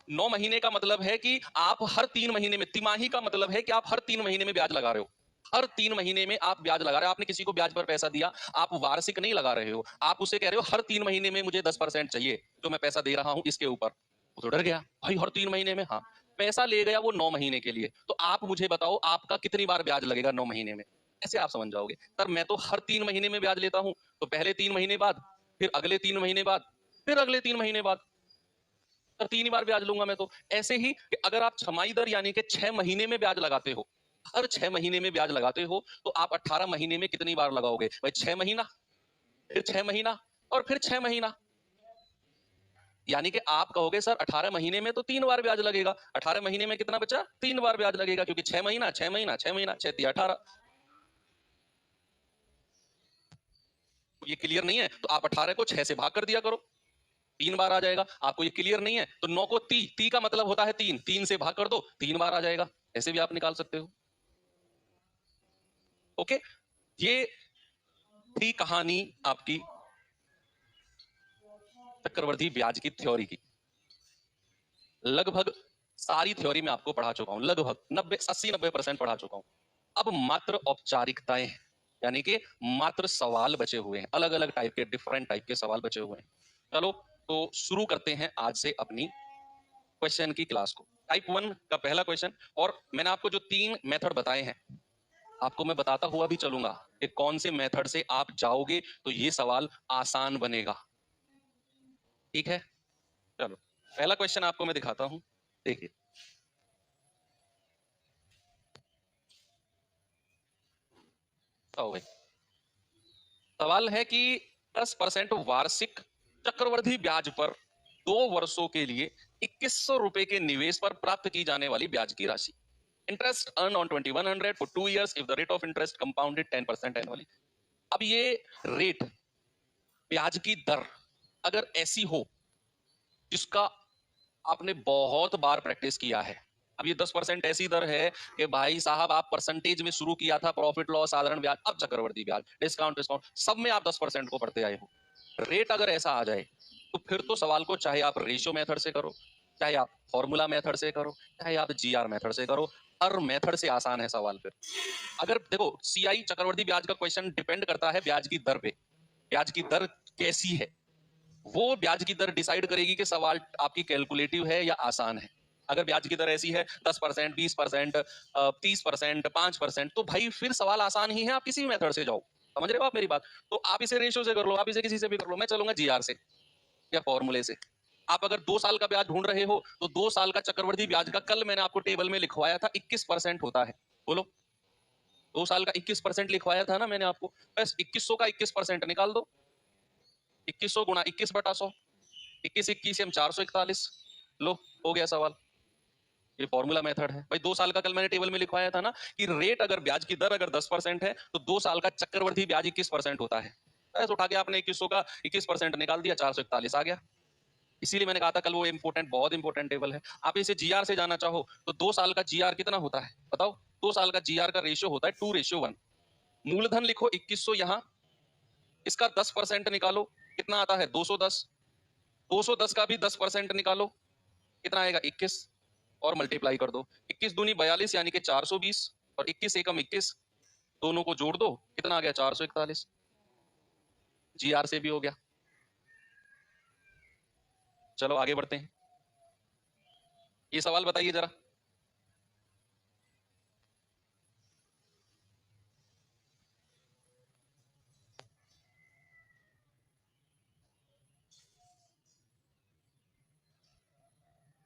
9 महीने का मतलब है कि आप हर 3 महीने में, तिमाही का मतलब है कि आप हर 3 महीने में ब्याज लगा रहे हो, हर 3 महीने में आप ब्याज लगा रहे हो। आपने किसी को ब्याज पर पैसा दिया, आप वार्षिक नहीं लगा रहे हो, आप उसे कह रहे हो हर 3 महीने में मुझे 10% चाहिए जो मैं पैसा दे रहा हूं इसके ऊपर। वो तो डर गया भाई, हर 3 महीने में, हाँ पैसा ले गया वो 9 महीने के लिए, तो आप मुझे बताओ आपका कितनी बार ब्याज लगेगा 9 महीने में। ऐसे आप समझ जाओगे सर मैं तो हर 3 महीने में ब्याज लेता हूं, तो पहले 3 महीने बाद, फिर अगले 3 महीने बाद, फिर अगले 3 महीने बाद, सर 3 ही बार ब्याज लूंगा मैं तो। ऐसे ही कि अगर आप छमाही दर यानी कि 6 महीने में ब्याज लगाते हो, हर 6 महीने में ब्याज लगाते हो, तो आप 18 महीने में कितनी बार लगाओगे भाई? 6 महीना, फिर 6 महीना, और फिर 6 महीना, यानी कि आप कहोगे सर 18 महीने में तो 3 बार ब्याज लगेगा। 18 महीने में कितना बचा? 3 बार ब्याज लगेगा, क्योंकि 6 महीना 6 महीना 6 महीना 6 तिया 18। ये क्लियर नहीं है तो आप 18 को 6 से भाग कर दिया करो, 3 बार आ जाएगा। आपको ये क्लियर नहीं है तो 9 को ती का मतलब होता है 3, 3 से भाग कर दो, 3 बार आ जाएगा। ऐसे भी आप निकाल सकते हो। ओके, ये थी कहानी आपकी चक्रवर्ती ब्याज की थ्योरी की। लगभग सारी थ्योरी में आपको पढ़ा चुका हूं, लगभग 80-90% पढ़ा चुका हूं। अब मात्र औपचारिकताएं, यानी कि मात्र सवाल बचे हुए हैं, अलग अलग टाइप के, डिफरेंट टाइप के सवाल बचे हुए हैं। चलो तो शुरू करते हैं आज से अपनी क्वेश्चन की क्लास को। टाइप 1 का पहला क्वेश्चन, और मैंने आपको जो 3 मेथड बताए हैं, आपको मैं बताता हुआ भी चलूंगा कि कौन से मेथड से आप जाओगे तो ये सवाल आसान बनेगा। ठीक है, चलो पहला क्वेश्चन आपको मैं दिखाता हूं, देखिए। सवाल है कि 10% वार्षिक चक्रवृद्धि ब्याज पर 2 वर्षों के लिए 2100 रुपए के निवेश पर प्राप्त की जाने वाली ब्याज की राशि। Interest earn on 2100 for 2 years if the rate of interest compounded 10% annually. अब ये रेट, ब्याज की दर अगर ऐसी हो जिसका आपने बहुत बार प्रैक्टिस किया है, अब ये 10% ऐसी दर है कि भाई साहब आप परसेंटेज में शुरू किया था, प्रॉफिट लॉस, साधारण ब्याज, अब चक्रवृद्धि ब्याज, डिस्काउंट डिस्काउंट सब में आप 10% को पढ़ते आए हो। रेट अगर ऐसा आ जाए तो फिर तो सवाल को चाहे आप रेशियो मेथड से करो, चाहे आप फॉर्मूला मेथड से करो, चाहे आप जीआर मेथड से करो, हर मेथड से आसान है सवाल। फिर अगर देखो सीआई चक्रवृद्धि ब्याज का क्वेश्चन डिपेंड करता है ब्याज की दर पे, ब्याज की दर कैसी है वो ब्याज की दर डिसाइड करेगी कि सवाल आपकी कैलकुलेटिव है या आसान है। अगर ब्याज की दर ऐसी है 10%, 20%, 30%, 5%, तो भाई फिर सवाल आसान ही है, आप किसी भी मेथड से जाओ। समझ रहे हो आप मेरी बात? तो आप इसे रेशियो से कर लो, आप इसे किसी से भी कर लो, मैं चलूंगा जीआर से या फॉर्मूले से। आप अगर 2 साल का ब्याज ढूंढ रहे हो तो 2 साल का चक्रवृद्धि ब्याज का कल मैंने आपको टेबल में लिखवाया था 21% होता है। बोलो, 2 साल का 21% लिखवाया था ना मैंने आपको, बस 2100 का 21% निकाल दो। 2100 गुणा 21/100, 21 21 हम 441। लो, हो गया सवाल। ये फॉर्मूला मेथड है भाई। 2 साल का कल मैंने टेबल में लिखवाया था ना कि रेट अगर ब्याज की दर अगर 10% है तो 2 साल का चक्रवृद्धि ब्याज 21% होता है। ऐसे उठा के आपने 2100 का 21% निकाल दिया, 441 आ गया। इसीलिए मैंने कहा था कल वो इंपोर्टेंट, बहुत इंपोर्टेंट टेबल है। आप इसे जीआर से जाना चाहो तो 2 साल का जीआर कितना होता है बताओ? 2 साल का जीआर का रेशियो होता है 2:1। मूलधन लिखो 2100, यहां इसका 10% निकालो, कितना आता है? 210। 210 का भी 10% निकालो, कितना आएगा? 21, और मल्टीप्लाई कर दो। 21 दूनी 42 यानी कि 420, और 21 एकम 21, दोनों को जोड़ दो, कितना आ गया? 441। जीआर से भी हो गया। चलो आगे बढ़ते हैं। ये सवाल बताइए जरा।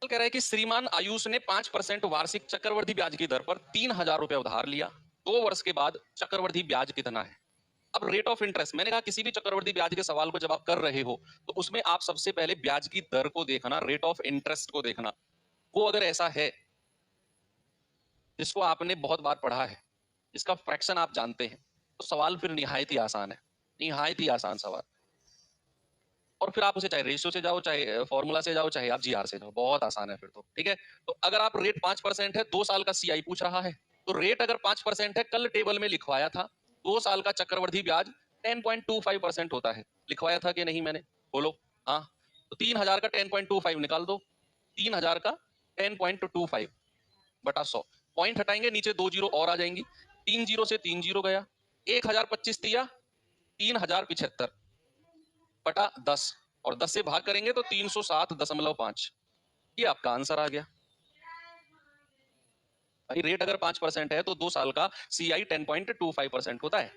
कह रहा है कि श्रीमान आयुष ने 5% वार्षिक चक्रवृद्धि ब्याज की दर पर 3000 रुपए उधार लिया। 2 वर्ष के बाद चक्रवृद्धि ब्याज कितना है? अब रेट ऑफ इंटरेस्ट, मैंने कहा किसी भी चक्रवृद्धि ब्याज के सवाल को जब आप कर रहे हो तो उसमें आप सबसे पहले ब्याज की दर को देखना, रेट ऑफ इंटरेस्ट को देखना। वो अगर ऐसा है जिसको आपने बहुत बार पढ़ा है, इसका फ्रैक्शन आप जानते हैं, तो सवाल फिर निहायत ही आसान है, निहायत ही आसान सवाल। और फिर आप उसे चाहे रेशियो से जाओ, चाहे फॉर्मूला से जाओ, चाहे आप जीआर से जाओ, बहुत आसान है फिर तो। ठीक है, तो अगर आप रेट 5% है, 2 साल का सीआई पूछ रहा है, तो रेट अगर 5% है, कल टेबल में लिखवाया था 2 साल का चक्रवृद्धि ब्याज 10.25% होता है। लिखवाया था कि नहीं मैंने? बोलो। हाँ, तो 3000 का 10.25 निकाल दो। 3000 का 10.25 बटा 100, पॉइंट हटाएंगे, नीचे 2 जीरो और आ जाएंगी, 3 जीरो से 3 जीरो गया, 1025 दिया, 3075 बटा 10, और 10 से भाग करेंगे तो 307.5। ये आपका आंसर आ गया भाई। रेट अगर 5% है तो 2 साल का सीआई 10.25% होता है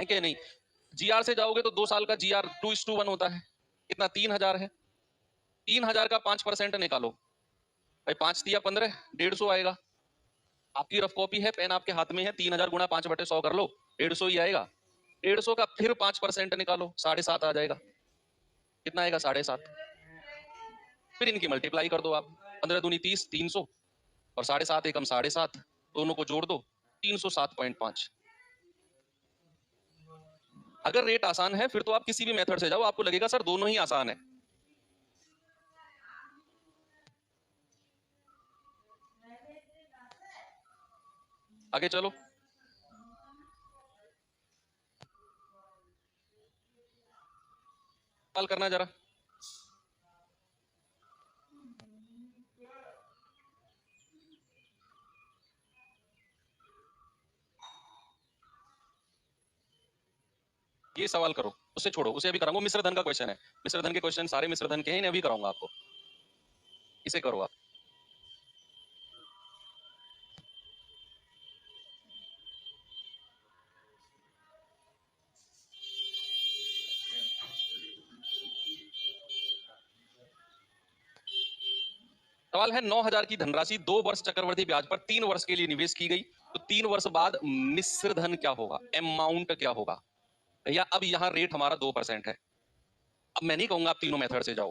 कि नहीं? जीआर से जाओगे तो 2 साल का जीआर 2:1 होता है। कितना? 3000 है। 3000 का 5% निकालो भाई, 5 दिया 15, 150 आएगा। आपकी रफ कॉपी है, पेन आपके हाथ में है, 3000 गुणा 5/100 कर लो, 150 ही आएगा। 150 का फिर 5% निकालो, 7.5 आ जाएगा। कितना आएगा? 7.5। फिर इनकी मल्टीप्लाई कर दो आप, 15 दूनी 30, 300, और 7.5 एकम 7.5, दोनों को जोड़ दो, 307.5। अगर रेट आसान है फिर तो आप किसी भी मेथड से जाओ, आपको लगेगा सर दोनों ही आसान है। आगे चलो। सवाल करना जरा। ये सवाल करो, उसे छोड़ो, उसे अभी कराऊंगा। मिश्र धन का क्वेश्चन है, मिश्र धन के क्वेश्चन सारे मिश्र धन के हैं, इन्हें अभी कराऊंगा आपको। इसे करो आप। सवाल है 9,000 की धनराशि 2 वर्ष चक्रवर्ती ब्याज पर 3 वर्ष के लिए निवेश की गई, तो 3 वर्ष बाद मिश्र धन क्या होगा, अमाउंट क्या होगा भैया। अब यहाँ रेट हमारा 2% है। अब मैं नहीं कहूंगा आप तीनों मेथड से जाओ,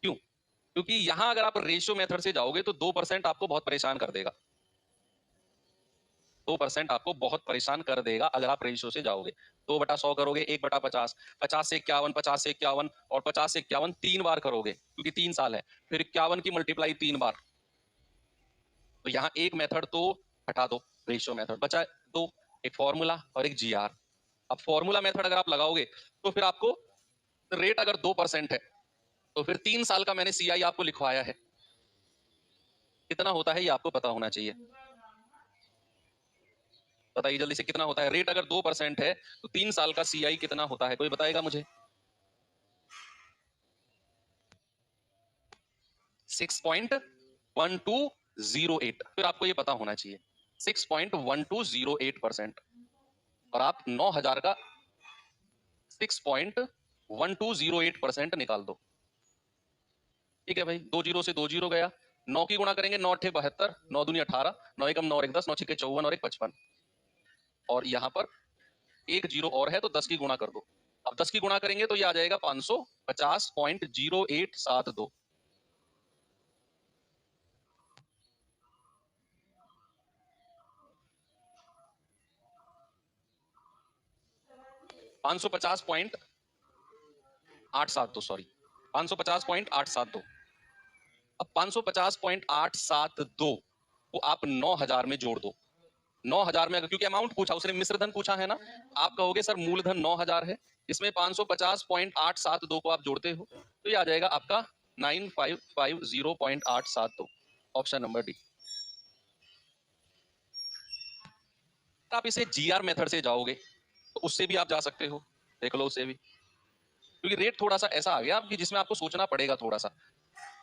क्यों? क्योंकि यहां अगर आप रेशियो मेथड से जाओगे तो 2% आपको बहुत परेशान कर देगा। 2% आपको बहुत परेशान कर देगा अगर आप रेशियो से जाओगे। 2/100 करोगे, 1/50, 50 से 51, 50 से 51 और 50 से 51 3 बार करोगे क्योंकि 3 साल है, फिर 51 की मल्टीप्लाई 3 बार। तो यहाँ एक मेथड तो हटा दो, रेशियो मेथड बचा दो, एक फॉर्मूला और एक जीआर। अब फॉर्मूला मेथड अगर आप लगाओगे तो फिर आपको रेट अगर 2% है तो फिर 3 साल का मैंने सीआई आपको लिखवाया है, कितना होता है ये आपको पता होना चाहिए। बताइए जल्दी से कितना होता है। रेट अगर 2% है तो 3 साल का सीआई कितना होता है, कोई बताएगा मुझे? 6.1208। फिर आपको ये पता होना चाहिए 6.1208%। और आप 9,000 का 6.1208% निकाल दो। ठीक है भाई, 2 जीरो से 2 जीरो गया, 9 की गुणा करेंगे, 9 अठे 72, 9 दूनी 18, 9 एकम 9 और 1 10, 9 छिके 54 और 1 55। और यहाँ पर एक जीरो और है तो 10 की गुणा कर दो। अब 10 की गुणा करेंगे तो ये आ जाएगा 550.0872। 550.872, सॉरी 550.872। अब 550.872 को आप 9,000 में जोड़ दो। 9,000 में अगर, क्योंकि अमाउंट पूछा उसने, मिश्र धन पूछा है ना, आप कहोगे सर मूलधन 9,000 है, इसमें 550.872 को आप जोड़ते हो तो ये आ जाएगा आपका 9550.872, ऑप्शन नंबर डी। आप इसे जीआर मेथड से जाओगे तो उससे भी आप जा सकते हो, देख लो उससे भी, क्योंकि रेट थोड़ा सा ऐसा आ गया कि जिसमें आपको सोचना पड़ेगा थोड़ा सा।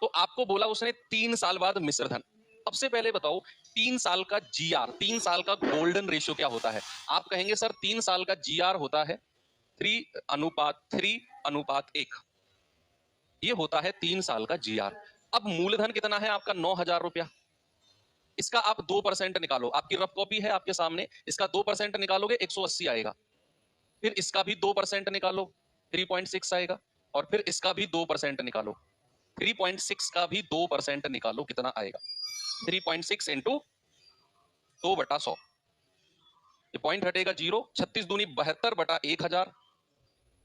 तो आपको बोला उसने 3 साल बाद मिश्र धन। सबसे पहले बताओ 3 साल का जीआर, 3 साल का गोल्डन रेशियो क्या होता है? आप कहेंगे सर 3 साल का जीआर होता है 3:3:1, ये होता है 3 साल का जीआर। अब मूलधन कितना है आपका? 9,000 रुपया। इसका आप 2% निकालो, आपकी रफ कॉपी है आपके सामने, इसका 2% निकालोगे 180 आएगा, फिर इसका भी 2% निकालो 3.6 आएगा, और फिर इसका भी 2% निकालो 3.6 का भी 2% निकालो, कितना आएगा? 3.6 इंटू 2/100, ये पॉइंट हटेगा 0, 36 दूनी 72/1000,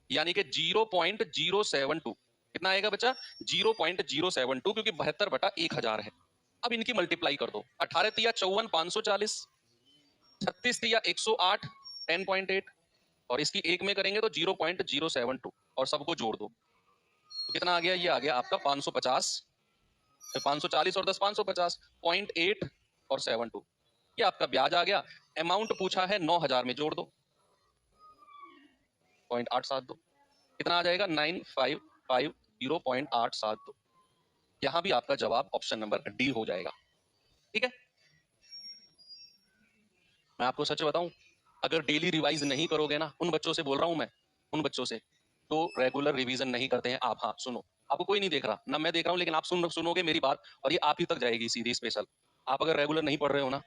यानी कि 0.072। कितना आएगा बच्चा? 0.072, क्योंकि 72/1000 है। अब इनकी मल्टीप्लाई कर दो, 18 तिया 54, 540, 36 तिया 108, 10.8, और इसकी एक में करेंगे तो 0.072, और सबको जोड़ दो तो कितना आ गया? ये आ गया आपका 550, 540 और 10 550, 0.8 और 72, ये आपका ब्याज आ गया। अमाउंट पूछा है 9,000 में जोड़ दो 0.872, कितना आ जाएगा? 9550.872। यहां भी आपका जवाब ऑप्शन नंबर डी हो जाएगा। ठीक है, मैं आपको सच बताऊं, अगर डेली रिवाइज नहीं करोगे ना, उन बच्चों से बोल रहा हूं मैं, उन बच्चों से तो रेगुलर रिवीजन नहीं करते हैं आप। हाँ सुनो, आपको कोई नहीं देख रहा ना, मैं देख रहा हूं, लेकिन आप सुनोगे मेरी बात और ये आप ही तक जाएगी सीधी स्पेशल। आप अगर रेगुलर नहीं पढ़ रहे हो ना,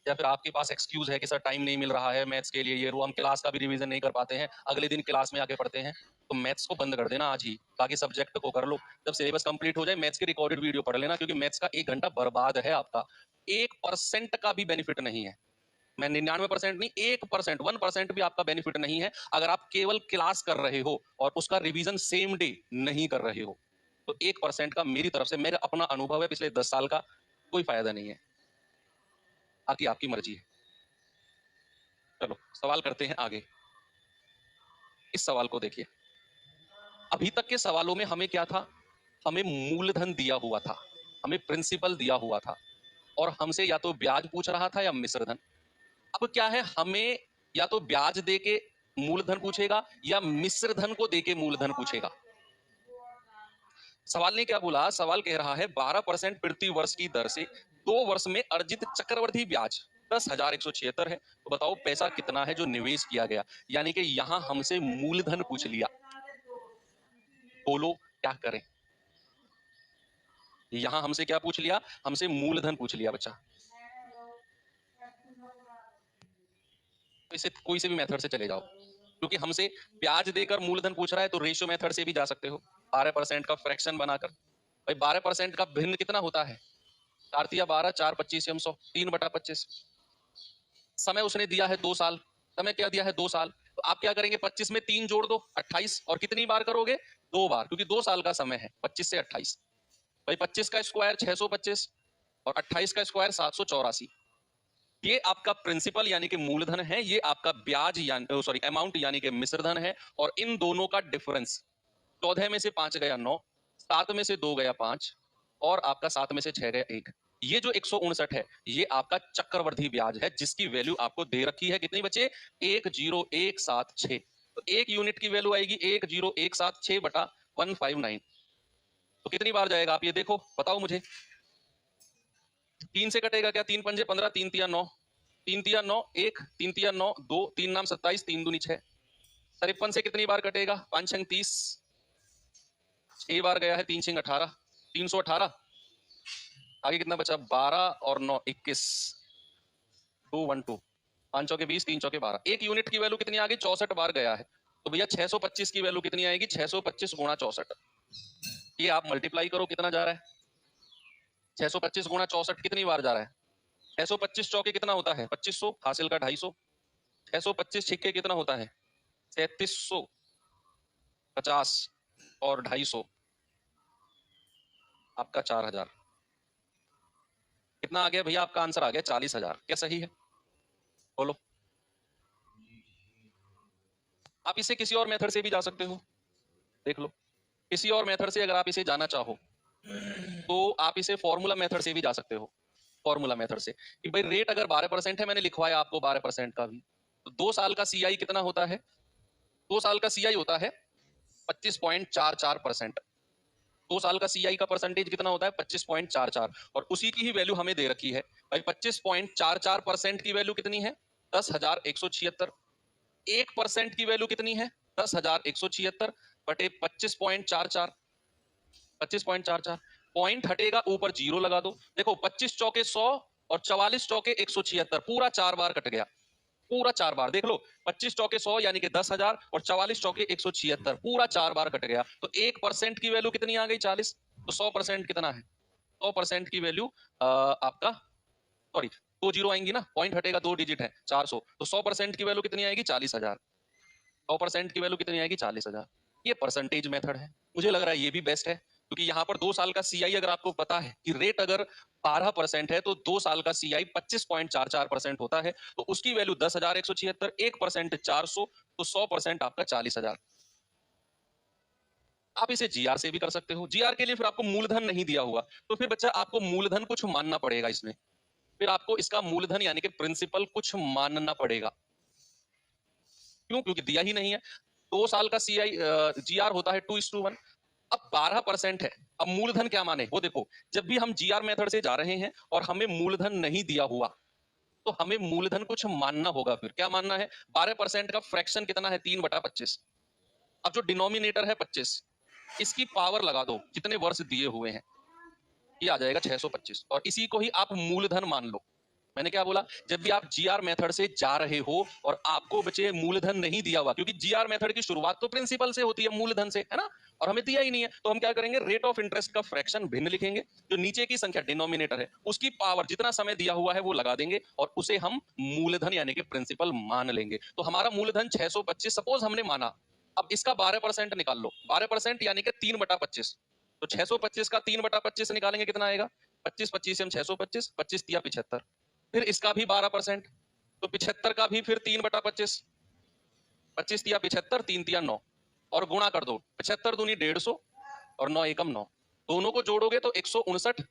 या फिर आपके पास एक्सक्यूज है कि सर टाइम नहीं मिल रहा है मैथ्स के लिए, ये हम क्लास का भी रिवीजन नहीं कर पाते हैं, अगले दिन क्लास में आके पढ़ते हैं, तो मैथ्स को बंद कर देना आज ही, बाकी सब्जेक्ट को कर लो। जब सिलेबस कंप्लीट हो जाए मैथ्स की रिकॉर्डेड वीडियो पढ़ लेना, क्योंकि मैथ्स का 1 घंटा बर्बाद है आपका, 1% का भी बेनिफिट नहीं है। मैं 99% नहीं, 1%, 1% भी आपका बेनिफिट नहीं है अगर आप केवल क्लास कर रहे हो और उसका रिवीजन सेम डे नहीं कर रहे हो। तो 1% का मेरी तरफ से, मेरा अपना अनुभव है पिछले 10 साल का, कोई फायदा नहीं है। बाकी आपकी मर्जी है। चलो सवाल करते हैं आगे। इस सवाल को देखिए, अभी तक के सवालों में हमें क्या था? हमें मूलधन दिया हुआ था, हमें प्रिंसिपल दिया हुआ था, और हमसे या तो ब्याज पूछ रहा था या मिश्र धन। अब क्या है, हमें या तो ब्याज दे के मूलधन पूछेगा या मिश्र धन को दे के मूलधन पूछेगा। सवाल ने क्या बोला? सवाल कह रहा है 12% प्रति वर्ष की दर से 2 वर्ष में अर्जित चक्रवृद्धि ब्याज 10,176 है। तो बताओ पैसा कितना है जो निवेश किया गया, यानी कि यहां हमसे मूलधन पूछ लिया। बोलो क्या करें? यहां हमसे क्या पूछ लिया, हमसे मूलधन पूछ लिया बच्चा। इसे कोई से भी मेथड से चले जाओ, क्योंकि हमसे ब्याज देकर मूलधन पूछ रहा है तो रेशियो मेथड से भी जा सकते हो, 12% का फ्रैक्शन बनाकर। भाई 12% का भिन्न कितना होता है, 4×12 4 25 100, 3/25। समय उसने दिया है 2 साल, समय क्या दिया है 2 साल, तो आप क्या करेंगे 25 में 3 जोड़ दो 28, और कितनी बार करोगे 2 बार, क्योंकि 2 साल का समय है 25 से 28। भाई 25 का स्क्वायर 625 और 28 का स्क्वायर 784। ये आपका प्रिंसिपल यानी कि मूलधन है, ये आपका ब्याज यानी सॉरी अमाउंट यानी कि मिश्रधन है, और इन दोनों का डिफरेंस 14 में से 5 गया 9, 7 में से 2 गया 5, और आपका 7 में से 6 गया 1। ये जो 159 है ये आपका चक्रवर्ती ब्याज है, जिसकी वैल्यू आपको दे रखी है कितनी बचे, 10176। तो एक यूनिट की वैल्यू आएगी 10176 बटा 159। तो कितनी बार जाएगा आप ये देखो, बताओ मुझे। 3 से कटेगा क्या, 3 पंजे 15, 3 तिया 9, 3 तिया 9 1, 3 तिया 9 2, 3 नाम 27, 3 दूनी 6। 53 से कितनी बार कटेगा, 5 छंग 30, 6 बार गया है, 3 छंग 18, 318। आगे कितना बचा, 12 और 9 21, 212, 5 चौके 20, 3 चौके 12। एक यूनिट की वैल्यू कितनी आ गई, 64 बार गया है। तो भैया 625 की वैल्यू कितनी आएगी, 625 गुणा 64। ये आप मल्टीप्लाई करो कितना जा रहा है, 625 गुणा 64 कितनी बार जा रहा है, 625 चौके कितना होता है 2500, हासिल का 250, 625 छिक्के कितना होता है 3750 और 250, आपका 4000। कितना आ गया भैया, आपका आंसर आ गया 40,000। क्या सही है, बोलो। आप इसे किसी और मेथड से भी जा सकते हो, देख लो। किसी और मेथड से अगर आप इसे जाना चाहो तो आप इसे फॉर्मूला मेथड से भी जा सकते हो। फॉर्मूला मेथड से कि भाई रेट अगर 12% है, मैंने लिखवाया आपको 12% का भी, तो 2 साल का सीआई कितना होता है, 2 साल का सीआई होता है 25.44%। 2 साल का सीआई का परसेंटेज कितना होता है 25.44, और उसी की ही वैल्यू हमें दे रखी है भाई। 25.44% की वैल्यू कितनी है 10,176। 1% की वैल्यू कितनी है 10,176 बटे 25.44। 25.44 पॉइंट हटेगा, ऊपर जीरो लगा दो। देखो 25 चौके 100 और 44 चौके 176, पूरा 4 बार कट गया, पूरा 4 बार। देख लो 25 चौके 100 यानी कि 10,000 और 44 चौके 176, पूरा 4 बार कट गया। तो 1% की वैल्यू कितनी आ गई 40। तो 100% कितना है, 100% की वैल्यू आपका सॉरी 2 जीरो आएंगी ना, पॉइंट हटेगा 2 डिजिट है 400, तो 100% की वैल्यू कितनी आएगी 40,000। 100% की वैल्यू कितनी आएगी 40,000। ये परसेंटेज मेथड है, मुझे लग रहा है ये भी बेस्ट है, क्योंकि यहाँ पर 2 साल का सीआई अगर आपको पता है कि रेट अगर 12% है तो 2 साल का सीआई 25.44% होता है, तो उसकी वैल्यू 10,176, 1% 400, तो 100% आपका 40,000। आप इसे जीआर से भी कर सकते हो। जीआर के लिए फिर आपको मूलधन नहीं दिया हुआ, तो फिर बच्चा आपको मूलधन कुछ मानना पड़ेगा इसमें, फिर आपको इसका मूलधन यानी कि प्रिंसिपल कुछ मानना पड़ेगा। क्यों, क्योंकि दिया ही नहीं है। 2 साल का सीआई जीआर होता है 2:1। अब 12% है, अब मूलधन क्या माने वो देखो। जब भी हम जीआर मेथड से जा रहे हैं और हमें मूलधन नहीं दिया हुआ, तो हमें मूलधन कुछ मानना होगा। फिर क्या मानना है, 12% का फ्रैक्शन कितना है 3/25। अब जो डिनोमिनेटर है 25, इसकी पावर लगा दो जितने वर्ष दिए हुए हैं, ये आ जाएगा 625, और इसी को ही आप मूलधन मान लो। मैंने क्या बोला, जब भी आप जीआर मेथड से जा रहे हो और आपको बचे मूलधन नहीं दिया हुआ, क्योंकि जीआर मेथड की शुरुआत तो प्रिंसिपल से होती है, मूलधन से, है ना, और हमें दिया ही नहीं है, तो हम क्या करेंगे, रेट ऑफ इंटरेस्ट का फ्रैक्शन भिन्न लिखेंगे, जो नीचे की संख्या डिनोमिनेटर है उसकी पावर जितना समय दिया हुआ है वो लगा देंगे, और उसे हम मूलधन यानी कि प्रिंसिपल मान लेंगे। तो हमारा मूलधन 625 सपोज हमने माना। अब इसका 12% निकाल लो, 12% यानी कि 3/25। तो 625 का 3/25 निकालेंगे कितना आएगा, 25 25 से हम 625, 25 तिया 75। फिर इसका भी 12%, तो 75 का भी फिर 3/25, 25 तिया 75, 3 तिया 9, और गुणा कर दो, 75 दूनी 150 और 9 एकम 9, दोनों को जोड़ोगे तो 159,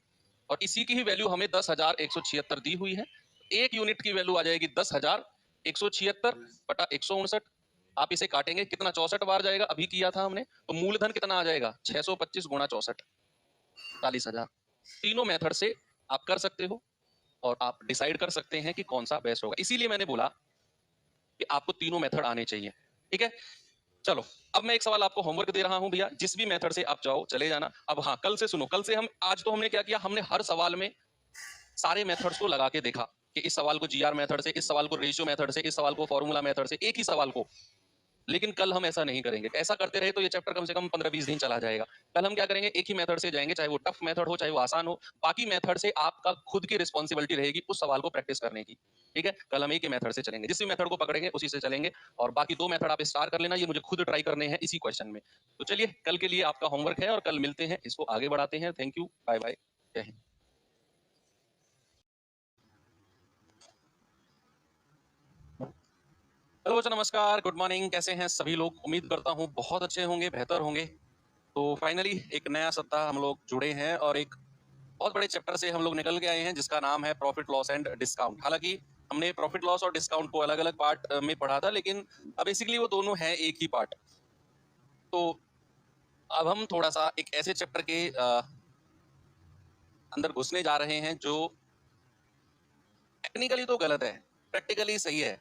और इसी की ही वैल्यू हमें 10,176 दी हुई है। एक यूनिट की वैल्यू आ जाएगी 10,176 बटा 159। आप इसे काटेंगे कितना, 64 बार जाएगा, अभी किया था हमने, तो मूलधन कितना आ जाएगा 625 गुणा 64, 40,000। तीनों मेथड से आप कर सकते हो और आप डिसाइड कर सकते हैं कि कौन सा बेस्ट होगा। इसीलिए मैंने बोला कि आपको तीनों मेथड आने चाहिए, ठीक है। चलो, अब मैं एक सवाल आपको होमवर्क दे रहा हूं भैया, जिस भी मेथड से आप चाहो चले जाना। अब हाँ, कल से सुनो, कल से हम, आज तो हमने क्या किया, हमने हर सवाल में सारे मेथड्स को लगा के देखा कि इस सवाल को जीआर मेथड से, इस सवाल को रेशियो मेथड से, इस सवाल को फॉर्मूला मेथड से, एक ही सवाल को। लेकिन कल हम ऐसा नहीं करेंगे। ऐसा करते रहे तो ये चैप्टर कम से कम 15-20 दिन चला जाएगा। कल हम क्या करेंगे, एक ही मेथड से जाएंगे, चाहे वो टफ मेथड हो, चाहे वो आसान हो। बाकी मेथड से आपका खुद की रिस्पॉन्सिबिलिटी रहेगी उस सवाल को प्रैक्टिस करने की। ठीक है, कल हम एक ही मेथड से चलेंगे, जिस भी मेथड को पकड़ेंगे उसी से चलेंगे। और बाकी 2 मेथड आप स्टार कर लेना, ये मुझे खुद ट्राई करने हैं इसी क्वेश्चन में। तो चलिए, कल के लिए आपका होमवर्क है और कल मिलते हैं, इसको आगे बढ़ाते हैं। थैंक यू, बाय बाय, जय हिंद। हेलो बच्चों, नमस्कार, गुड मॉर्निंग, कैसे हैं सभी लोग? उम्मीद करता हूँ बहुत अच्छे होंगे, बेहतर होंगे। तो फाइनली एक नया सप्ताह हम लोग जुड़े हैं और एक बहुत बड़े चैप्टर से हम लोग निकल के आए हैं, जिसका नाम है प्रॉफिट लॉस एंड डिस्काउंट। हालांकि हमने प्रॉफिट लॉस और डिस्काउंट को अलग अलग पार्ट में पढ़ा था, लेकिन अब बेसिकली वो दोनों हैं एक ही पार्ट। तो अब हम थोड़ा सा एक ऐसे चैप्टर के अंदर घुसने जा रहे हैं जो टेक्निकली तो गलत है, प्रैक्टिकली सही है।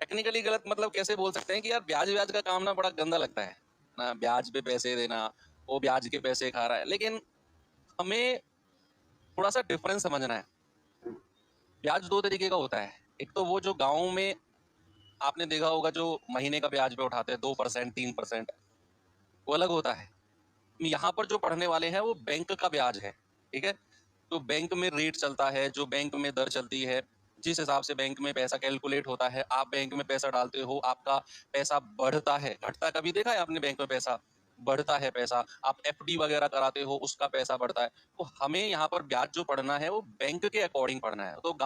टेक्निकली गलत मतलब कैसे बोल सकते हैं कि यार ब्याज ब्याज का काम ना बड़ा गंदा लगता है ना, ब्याज पे पैसे देना, वो ब्याज के पैसे खा रहा है। लेकिन हमें थोड़ा सा डिफरेंस समझना है। ब्याज 2 तरीके का होता है। एक तो वो जो गाँव में आपने देखा होगा, जो महीने का ब्याज पे उठाते हैं 2%, 3%, वो अलग होता है। यहाँ पर जो पढ़ने वाले हैं वो बैंक का ब्याज है। ठीक है, तो बैंक में रेट चलता है, जो बैंक में दर चलती है, जिस हिसाब से बैंक में पैसा कैलकुलेट होता है, आप बैंक में पैसा डालते हो, आपका पैसा बढ़ता है, घटता कभी देखा है आपने बैंक में पैसा? बढ़ता है पैसा। आप एफडी वगैरह कराते हो, उसका पैसा बढ़ता है। तो हमें यहाँ पर ब्याज जो पढ़ना है वो बैंक के अकॉर्डिंग पढ़ना है। तो